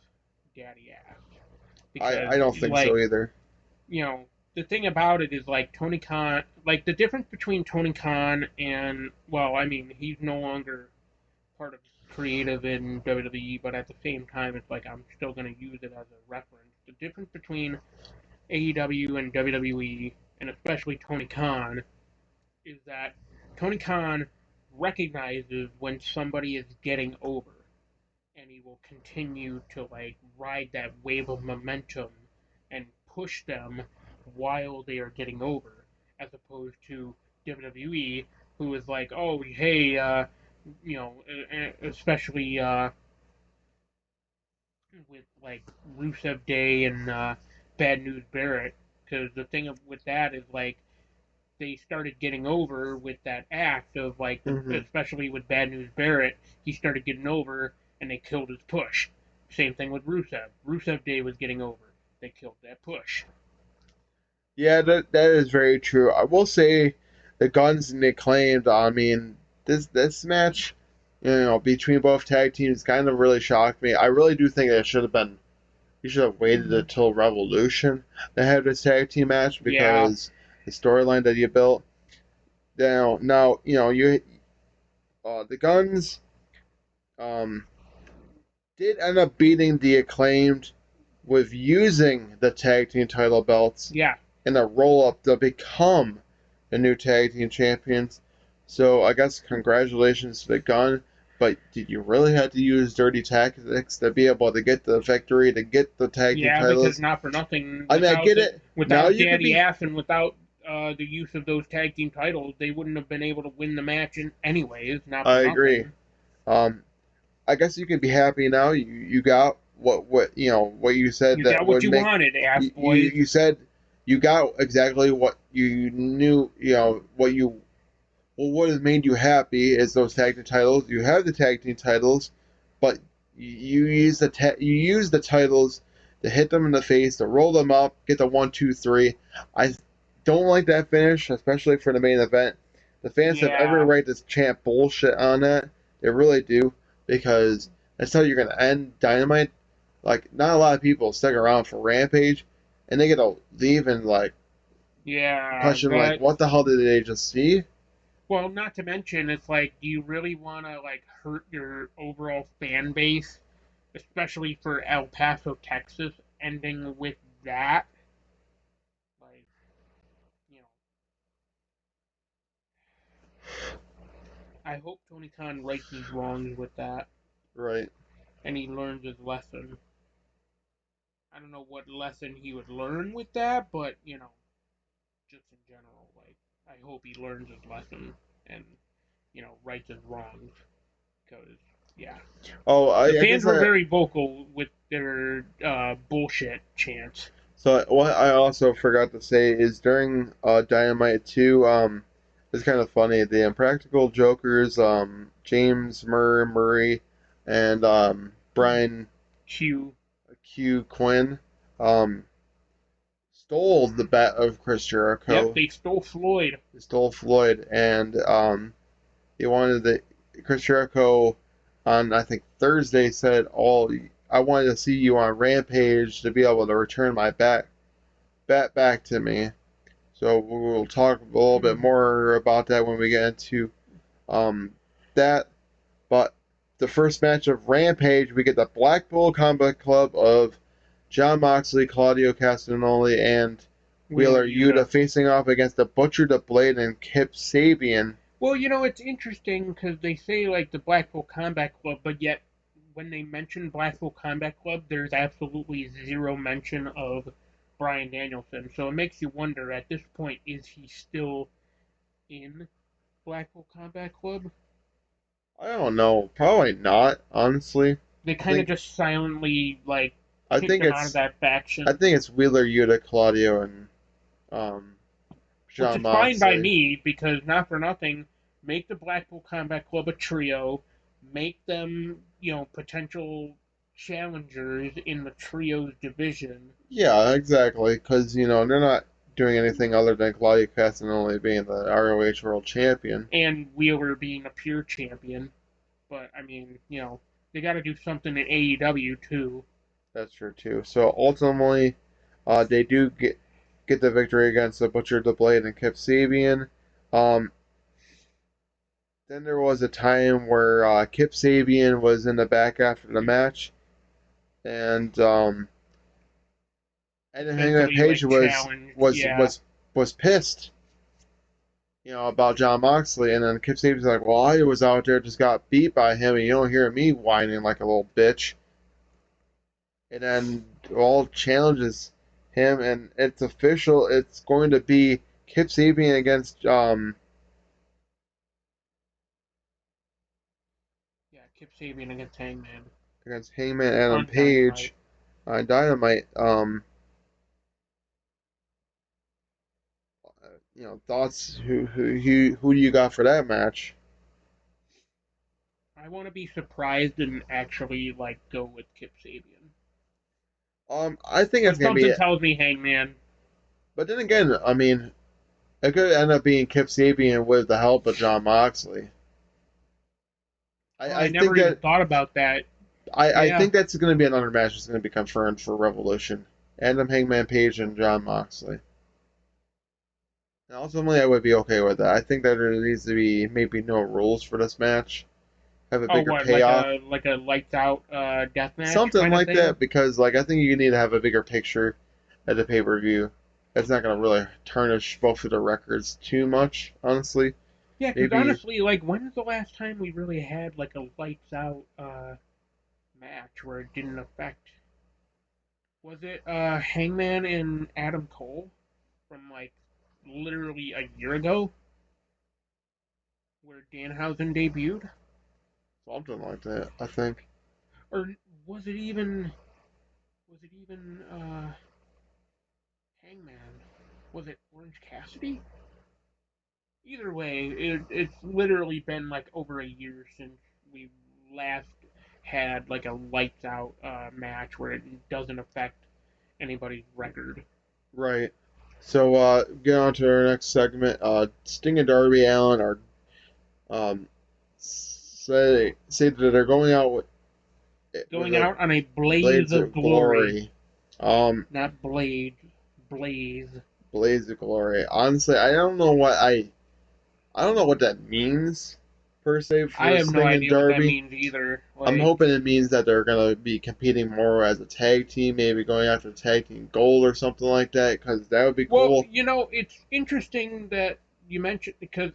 Daddy Ass because I don't think so like either. you know the thing about it is like Tony Khan, like the difference between Tony Khan and, well, I mean, he's no longer part of creative in WWE, but at the same time it's like I'm still going to use it as a reference. The difference between AEW and WWE, and especially Tony Khan, is that Tony Khan recognizes when somebody is getting over, and he will continue to like ride that wave of momentum and push them while they are getting over, as opposed to WWE, who is like, oh, hey, you know, especially with like Rusev Day and Bad News Barrett, because the thing with that is like they started getting over with that act of like Hmm. especially with Bad News Barrett, he started getting over and they killed his push. Same thing with Rusev. Rusev Day was getting over. They killed that push. Yeah, that is very true. I will say the Guns and the Acclaimed. I mean, this match, between both tag teams, kind of really shocked me. I really do think it should have been. You should have waited until Revolution to have this tag team match Yeah, because the storyline that you built. Now you the Guns um, did end up beating the Acclaimed with using the tag team title belts yeah, in a roll up to become the new tag team champions. So I guess congratulations to the Gun. But did you really have to use dirty tactics to be able to get the victory, to get the tag team yeah. Because titles? not for nothing, I mean, I get it. Now without you could Daddy be. Ass and without the use of those tag team titles, they wouldn't have been able to win the match in anyways. Not for I agree. nothing. Um, I guess you can be happy now. You got what you said You that got what would you make wanted, Ass you Boys. you said you got exactly what you knew. What would have made you happy is those tag team titles. You have the tag team titles, but you use the titles to hit them in the face, to roll them up, get the 1, 2, 3. I don't like that finish, especially for the main event. The fans have every Yeah, right to chant bullshit on that. They really do, because that's how you're gonna end Dynamite. Like, not a lot of people stick around for Rampage, and they get to leave and like yeah. question like, That, what the hell did they just see? well, not to mention, it's like, do you really want to like hurt your overall fan base, especially for El Paso, Texas, ending with that? Like, you know, I hope Tony Khan rights his wrongs with that, Right. and he learns his lesson. I don't know what lesson he would learn with that, but just in general, like, I hope he learns his lesson and rights his wrongs, because yeah. Oh, The I fans guess were very vocal with their bullshit chants. so. What I also forgot to say is during Dynamite 2, it's kind of funny. The Impractical Jokers, James Murray, and Brian Q. Q Quinn, um, stole the bat of Chris Yep, Jericho. they stole Floyd. They stole Floyd, and he wanted the Chris Jericho on, I think, Thursday, said, "Oh, I wanted to see you on Rampage to be able to return my back to me. So we'll talk a little bit more about that when we get into um, that. But the first match of Rampage, we get the Blackpool Combat Club of Jon Moxley, Claudio Castagnoli, and Wheeler Wheeler Yuta Yuta. facing off against the Butcher, the Blade, and Kip Sabian. Well, it's interesting because they say like the Blackpool Combat Club, but yet when they mention Blackpool Combat Club, there's absolutely zero mention of Bryan Danielson. So it makes you wonder at this point, is he still in Blackpool Combat Club? I don't know, probably not. Honestly, They I kind of think just silently like I kicked think him out of it's that I faction, think it's Wheeler Yuta, Claudio, and um, which Jon is fine by Moxley. me because not for nothing, make the Blackpool Combat Club a trio, make them potential challengers in the trios division, Yeah, exactly. Because they're not doing anything other than Claudio Castagnoli being the ROH World Champion. and Wheeler being a pure champion. But I mean, they got to do something in AEW too. That's true too. So ultimately, they do get the victory against the Butcher, the Blade, and Kip Sabian. Um, then there was a time where Kip Sabian was in the back after the match, and Adam Hangman Eventually, Page like was challenged, was yeah, was was pissed, about Jon Moxley, and then Kip Sabian's like, "Well, I was out there, just got beat by him, and you don't hear me whining like a little bitch." And then all challenges him, and it's official. It's going to be Kip Sabian yeah, Kip Sabian against Hangman against Hangman Adam on Dynamite. Page on Dynamite. Thoughts? Who do you got for that match? I want to be surprised and actually like go with Kip Sabian, I think it's but gonna be something it. tells me Hangman. But then again, I mean, it could end up being Kip Sabian with the help of Jon Moxley. Oh, I I think never even that thought about that. I Yeah. think that's going to be another match that's going to be confirmed for Revolution. Adam Hangman Page and Jon Moxley. And ultimately, I would be okay with that. I think that there needs to be maybe no rules for this match. Have a Oh, bigger what like payoff, a lights out death match something kind of like thing? that. Because I think you need to have a bigger picture at the pay per view. That's not going to really tarnish both of the records too much, honestly. Yeah, because Maybe honestly, like when's the last time we really had like a lights out match where it didn't affect? Was it Hangman and Adam Cole from like literally a year ago where Danhausen debuted? something like that. I think. Or was it even Hangman? Was it Orange Cassidy? Either way, it's literally been like over a year since we last had like a lights out match where it doesn't affect anybody's record. Right. So get on to our next segment. Sting and Darby Allen are say that they're going out with Going a out on a blaze Blades of of glory, Glory. Um, not blade, blaze. Blades of Glory. Honestly, I don't know what that means per se I for have no Sting and idea what that Darby. means either. I'm Like, hoping it means that they're gonna be competing more as a tag team, maybe going after tag team gold or something like that, because that would be well, cool. it's interesting that you mentioned because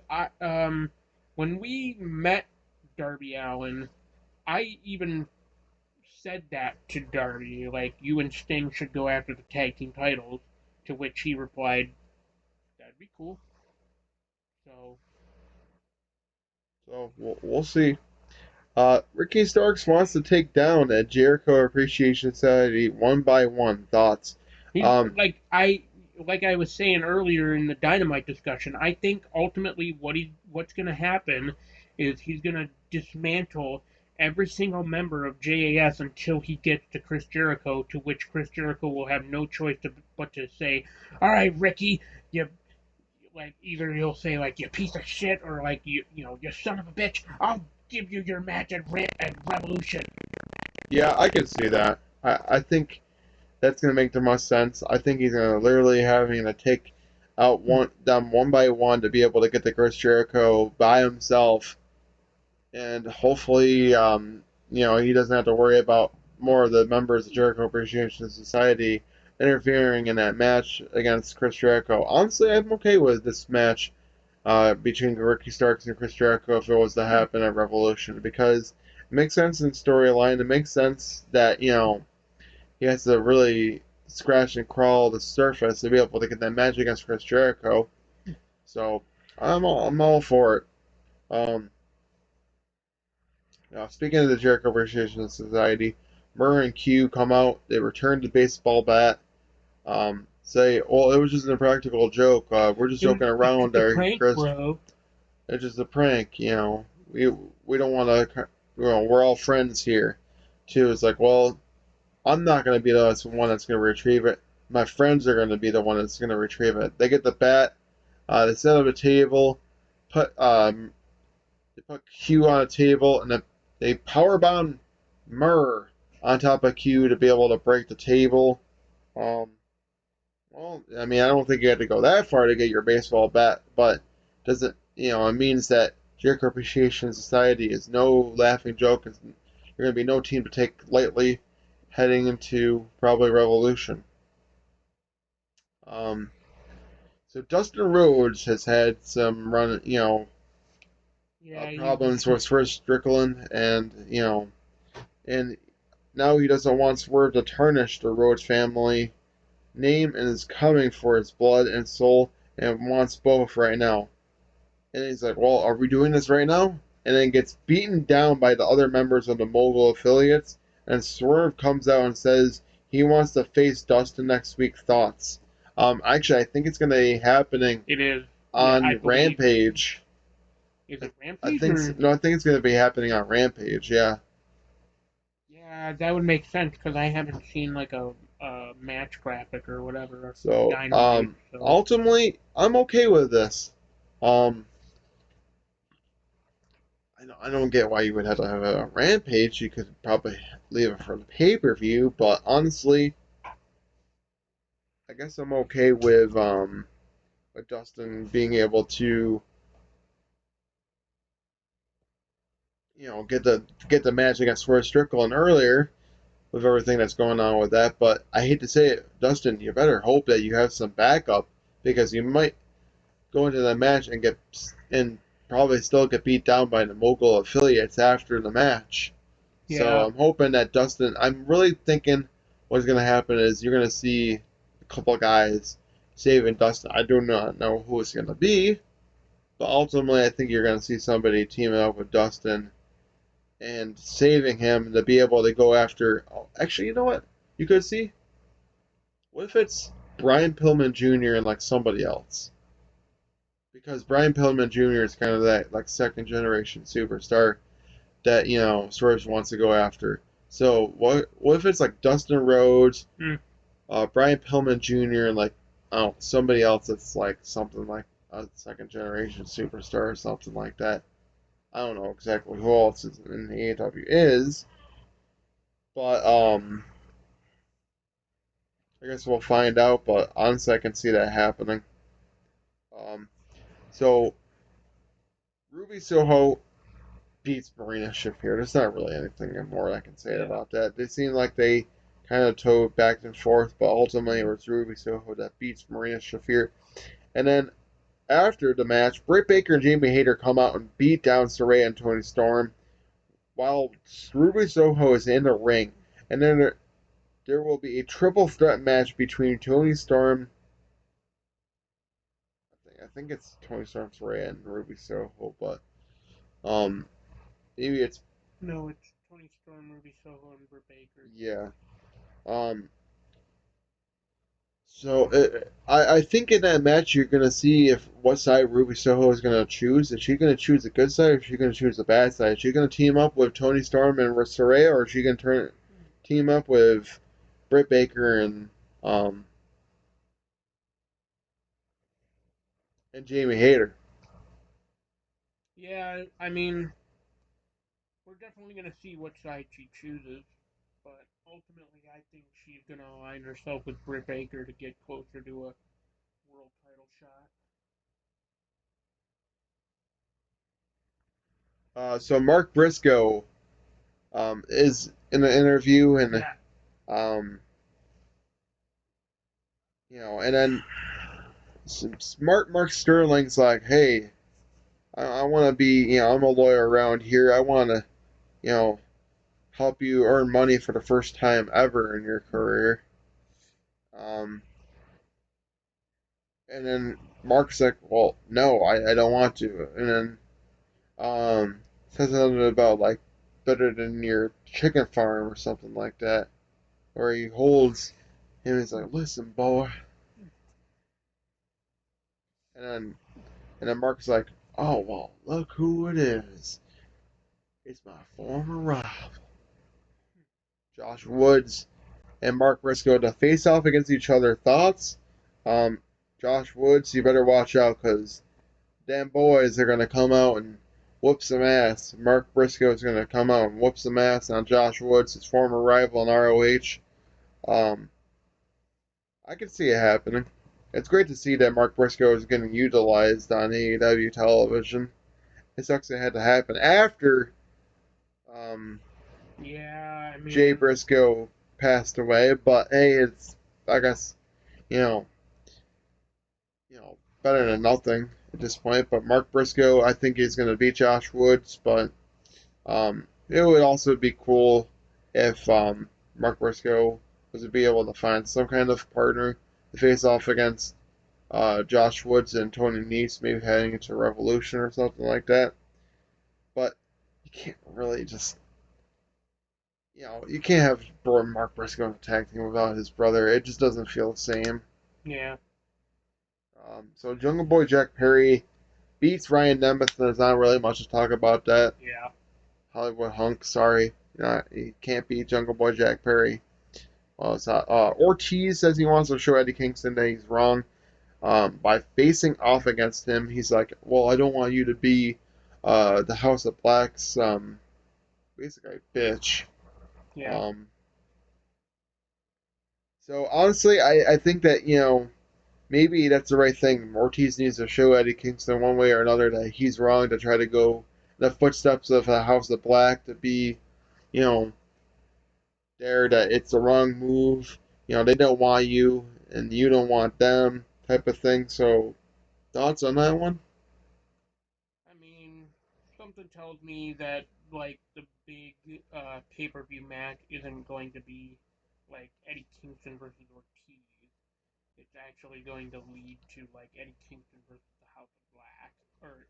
when we met Darby Allen, I even said that to Darby, like you and Sting should go after the tag team titles. To which he replied, "That'd be cool." So So we'll see. Ricky Starks wants to take down a Jericho Appreciation Society one by one. Thoughts? he's Um, like I was saying earlier in the Dynamite discussion. I think ultimately what's going to happen is he's going to dismantle every single member of JAS until he gets to Chris Jericho. To which Chris Jericho will have no choice but to say, "All right, Ricky, you." Like either he'll say like you piece of shit or like you son of a bitch. I'll give you your match at Revolution. yeah, I can see that. I think That's going to make the most sense. I think he's going to literally having to take out them one by one to be able to get the Chris Jericho by himself, and hopefully, he doesn't have to worry about more of the members of Jericho Appreciation Society interfering in that match against Chris Jericho. Honestly, I'm okay with this match between Ricky Starks and Chris Jericho if it was to happen at Revolution because it makes sense in storyline. It makes sense that he has to really scratch and crawl the surface to be able to get that match against Chris Jericho. So I'm all for it. Um, Now, speaking of the Jericho Appreciation Society, Murr and Q come out. They return the baseball bat. Say, well, it was just an impractical joke. We're just joking It's around just a there, prank, Chris. bro. It's just a prank. We don't want to. We're all friends here, too. It's like, well, I'm not going to be the one that's going to retrieve it. My friends are going to be the one that's going to retrieve it. They get the bat. They set up a table. Put They put Q on a table and then they powerbomb Murr on top of Q to be able to break the table. Um, well, I mean, I don't think you had to go that far to get your baseball bat, but does it means that Jericho Appreciation Society is no laughing joke. There's going to be no team to take lightly heading into probably Revolution. Um, so Dustin Rhodes has had some Yeah, problems with Swerve Strickland, and now he doesn't want Swerve to tarnish the Rhodes family name and is coming for his blood and soul and wants both right now. And he's like, well, are we doing this right now? And then gets beaten down by the other members of the Mogul affiliates. And Swerve comes out and says he wants to face Dustin next week. Thoughts? Actually, I think it's going to be happening it is. Yeah, I on believe. Rampage. Is it I Rampage think or? no, I think it's going to be happening on Rampage. Yeah. Yeah, that would make sense because I haven't seen like a match graphic or whatever for So, Dynamite. So ultimately, I'm okay with this. Um, I don't get why you would have to have a rampage. You could probably leave it for the pay per view, but honestly, I guess I'm okay with Dustin being able to get the match against Swerve Strickland earlier with everything that's going on with that. But I hate to say it, Dustin, you better hope that you have some backup because you might go into the match and probably still get beat down by the Mogul affiliates after the match. So yeah, I'm hoping that Dustin. I'm really thinking what's going to happen is you're going to see a couple guys saving Dustin. I do not know who it's going to be, but ultimately I think you're going to see somebody teaming up with Dustin and saving him to be able to go after. Oh, actually, you know what? You could see. What if it's Brian Pillman Jr. and like somebody else? Because Brian Pillman Jr. is kind of that like second generation superstar that Swerve wants to go after. So what if it's like Dustin Rhodes, mm, Brian Pillman Jr. and like somebody else that's like something like a second generation superstar or something like that. I don't know exactly who else is in the AEW is, but I guess we'll find out. But honestly, I can see that happening. Um, so Ruby Soho beats Marina Shafir. There's not really anything more I can say yeah, about that. They seem like they kind of towed back and forth, but ultimately it was Ruby Soho that beats Marina Shafir. And then after the match, Britt Baker and Jamie Hayter come out and beat down Saraya and Tony Storm while Ruby Soho is in the ring. And then there will be a triple threat match between Tony Storm, I think it's Tony Storm, Saraya, and Ruby Soho, but um, maybe it's no, it's Tony Storm, Ruby Soho, and Britt Baker. yeah. Um, So I think in that match you're gonna see if what side Ruby Soho is gonna choose. Is she gonna choose the good side or is she gonna choose the bad side? Is she gonna team up with Tony Storm and Saraya or is she gonna team up with Britt Baker um and Jamie Hayter? Yeah, I mean, we're definitely gonna see what side she chooses, but ultimately, I think she's gonna align herself with Britt Baker to get closer to a world title shot. So Mark Briscoe is in an interview, and Yeah, um, and then smart Mark Sterling's like, hey, I want to be, I'm a lawyer around here. I want to, you know, help you earn money for the first time ever in your career. Um, and then Mark's like, well, no, I don't want to. And then says something about like better than your chicken farm or something like that, where he holds him. He's like, listen, boy. And then Mark's like, oh well, look who it is. It's my former rival, Josh Woods and Mark Briscoe, to face off against each other. Thoughts? Um, Josh Woods, you better watch out because them boys are gonna come out and whoop some ass. Mark Briscoe is gonna come out and whoop some ass on Josh Woods, his former rival in ROH. Um, I can see it happening. It's great to see that Mark Briscoe is getting utilized on AEW television. It sucks it had to happen after um, yeah. I Jay mean, Briscoe passed away, but hey, it's I guess you know better than nothing at this point. But Mark Briscoe, I think he's going to beat Josh Woods, but it would also be cool if Mark Briscoe was to be able to find some kind of partner to face off against Josh Woods and Tony Nese, maybe heading into Revolution or something like that. But you can't really just, you can't have Mark Briscoe tag team without his brother. It just doesn't feel the same. yeah, So Jungle Boy Jack Perry beats Ryan Nemeth. There's not really much to talk about that. yeah. Hollywood hunk, sorry. He can't beat Jungle Boy Jack Perry. It's not, Ortiz says he wants to show Eddie Kingston that he's wrong. By facing off against him, he's like, well, I don't want you to be the House of Black's basically bitch. Yeah. Um, so honestly, I think that, maybe that's the right thing. Ortiz needs to show Eddie Kingston one way or another that he's wrong to try to go in the footsteps of the House of Black to be, you know, there that it's the wrong move. They don't want you and you don't want them type of thing. So thoughts on that one? I mean, something tells me that like the big pay-per-view match isn't going to be like Eddie Kingston versus Ortiz. It's actually going to lead to like Eddie Kingston versus the House of Black, or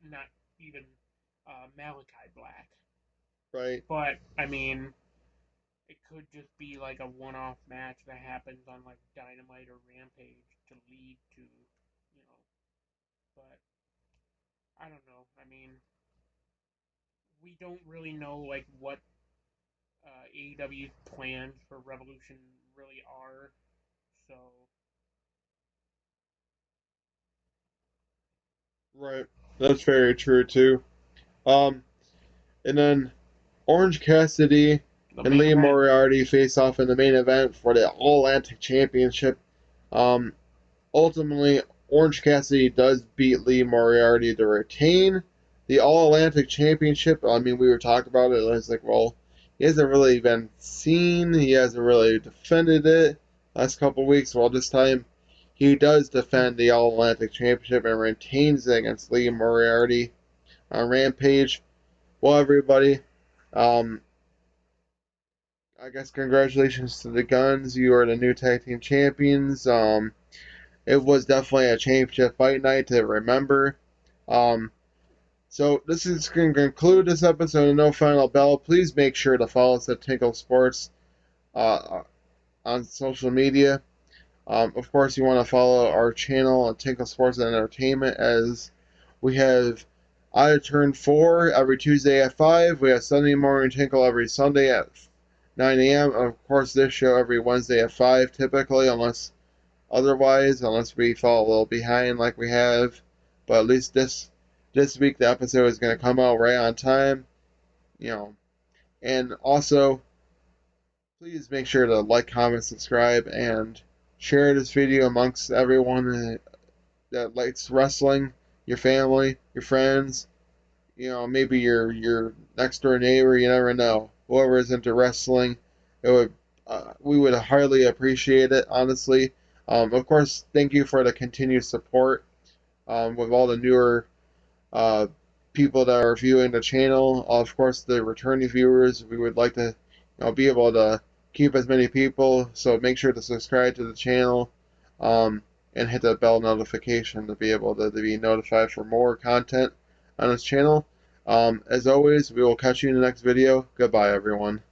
not even Malachi Black. Right. But I mean, it could just be like a one-off match that happens on like Dynamite or Rampage to lead to, But I don't know. I mean, we don't really know like what AEW's plans for Revolution really are. So Right. That's very true too. Um, and then Orange Cassidy the and main Lee event, Moriarty face off in the main event for the All Atlantic Championship. Um, Ultimately, Orange Cassidy does beat Lee Moriarty to retain the All Atlantic Championship. I mean, we were talking about it. It's like, well, he hasn't really been seen. He hasn't really defended it last couple of weeks. Well, this time he does defend the All Atlantic Championship and retains it against Lee Moriarty on Rampage. Well, everybody, um, I guess congratulations to the Guns. You are the new tag team champions. It was definitely a championship fight night to remember. Um, so this is going to conclude this episode of No Final Bell. Please make sure to follow us at Tinkle Sports uh, on social media. Of course, you want to follow our channel at Tinkle Sports and Entertainment as we have Out of Turn 4 every Tuesday at 5. We have Sunday Morning Tinkle every Sunday at 9 a.m. Of course, this show every Wednesday at 5 typically, unless we fall a little behind like we have. But at least this week the episode is going to come out right on time, you know. And also, please Please make sure to like, comment, subscribe, and share this video amongst everyone that likes wrestling, your family, your friends, maybe your next door neighbor. You never know. Whoever is into wrestling, it would we would highly appreciate it. Honestly, of course, thank you for the continued support with all the newer uh, people that are viewing the channel. Of course, the returning viewers, we would like to be able to keep as many people. So make sure to subscribe to the channel um, and hit the bell notification to be able to be notified for more content on this channel. As always, we will catch you in the next video. Goodbye, everyone.